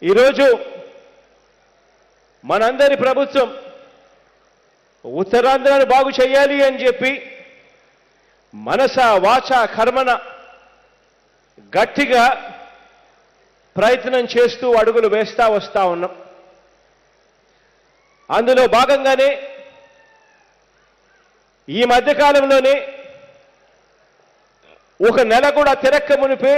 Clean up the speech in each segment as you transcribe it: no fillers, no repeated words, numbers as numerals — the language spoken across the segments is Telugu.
ఈరోజు మనందరి ప్రభుత్వం ఉత్తరాంధ్రను బాగు చేయాలి అని చెప్పి మనస వాచ కర్మన గట్టిగా ప్రయత్నం చేస్తూ అడుగులు వేస్తా వస్తా ఉన్నాం. అందులో భాగంగానే ఈ మధ్యకాలంలోనే ఒక నెల కూడా తిరక్క మునిపే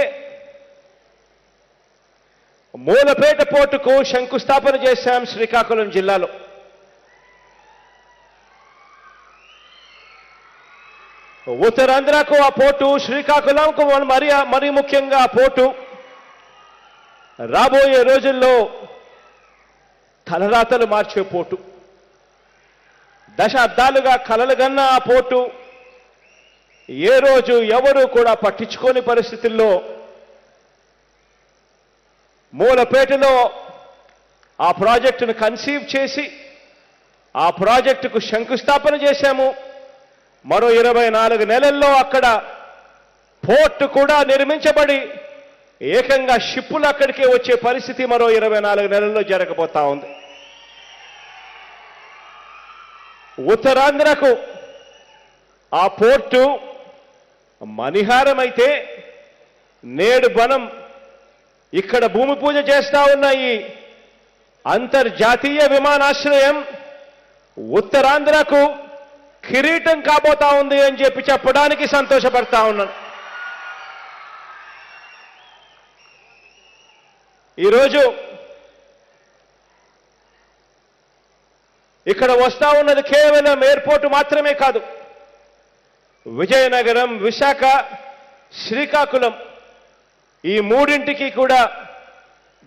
మూలపేట పోర్టుకు శంకుస్థాపన చేశాం శ్రీకాకుళం జిల్లాలో. ఉత్తరాంధ్రకు ఆ పోర్టు, శ్రీకాకుళంకు మరి ముఖ్యంగా ఆ పోర్టు రాబోయే రోజుల్లో తలరాతలు మార్చే పోర్టు. దశాబ్దాలుగా కలలుగన్న ఆ పోర్టు ఏ రోజు ఎవరు కూడా పట్టించుకోని పరిస్థితుల్లో మూలపేటలో ఆ ప్రాజెక్టును కన్సీవ్ చేసి ఆ ప్రాజెక్టుకు శంకుస్థాపన చేశాము. మరో 24 నెలల్లో అక్కడ పోర్టు కూడా నిర్మించబడి ఏకంగా షిప్పులు అక్కడికే వచ్చే పరిస్థితి మరో 24 నెలల్లో జరగబోతా ఉంది. ఉత్తరాంధ్రకు ఆ పోర్టు మణిహారం అయితే నేడు మనం ఇక్కడ భూమి పూజ చేస్తా ఉన్న ఈ అంతర్జాతీయ విమానాశ్రయం ఉత్తరాంధ్రకు కిరీటం కాబోతా ఉంది అని చెప్పి చెప్పడానికి సంతోషపడతా ఉన్నాను. ఈరోజు ఇక్కడ వస్తా ఉన్నది కేవలం ఎయిర్పోర్టు మాత్రమే కాదు. విజయనగరం, విశాఖ, శ్రీకాకుళం ఈ మూడింటికి కూడా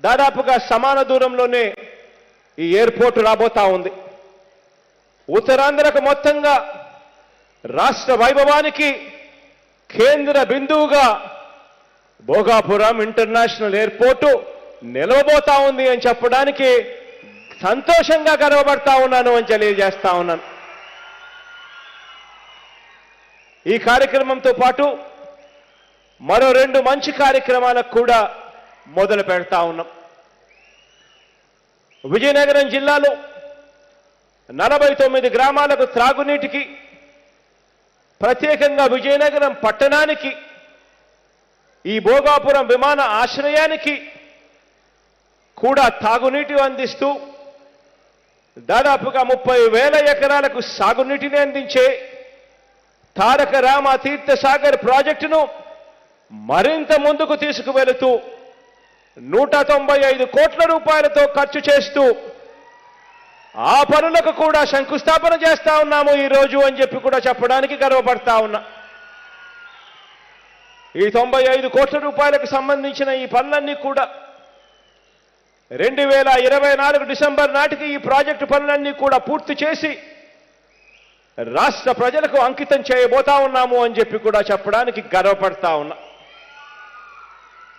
దాదాపుగా సమాన దూరంలోనే ఈ ఎయిర్పోర్టు రాబోతా ఉంది. ఉత్తరాంధ్రకు మొత్తంగా రాష్ట్ర వైభవానికి కేంద్ర బిందువుగా భోగాపురం ఇంటర్నేషనల్ ఎయిర్పోర్టు నిలవబోతా ఉంది అని చెప్పడానికి సంతోషంగా గర్వపడతా ఉన్నాను అని తెలియజేస్తా ఉన్నాను. ఈ కార్యక్రమంతో పాటు మరో 2 మంచి కార్యక్రమాలకు కూడా మొదలు పెడతా ఉన్నాం. విజయనగరం జిల్లాలో 49 గ్రామాలకు త్రాగునీటికి, ప్రత్యేకంగా విజయనగరం పట్టణానికి, ఈ భోగాపురం విమాన ఆశ్రయానికి కూడా తాగునీటి అందిస్తూ దాదాపుగా 30,000 ఎకరాలకు సాగునీటిని అందించే తారక రామ తీర్థ సాగర్ ప్రాజెక్టును మరింత ముందుకు తీసుకువెళుతూ 195 కోట్ల రూపాయలతో ఖర్చు చేస్తూ ఆ పనులకు కూడా శంకుస్థాపన చేస్తా ఉన్నాము ఈ రోజు అని చెప్పి కూడా చెప్పడానికి గర్వపడతా ఉన్నా. ఈ 95 కోట్ల రూపాయలకు సంబంధించిన ఈ పనులన్నీ కూడా 2024 డిసెంబర్ నాటికి ఈ ప్రాజెక్టు పనులన్నీ కూడా పూర్తి చేసి రాష్ట్ర ప్రజలకు అంకితం చేయబోతా ఉన్నాము అని చెప్పి కూడా చెప్పడానికి గర్వపడతా ఉన్నా.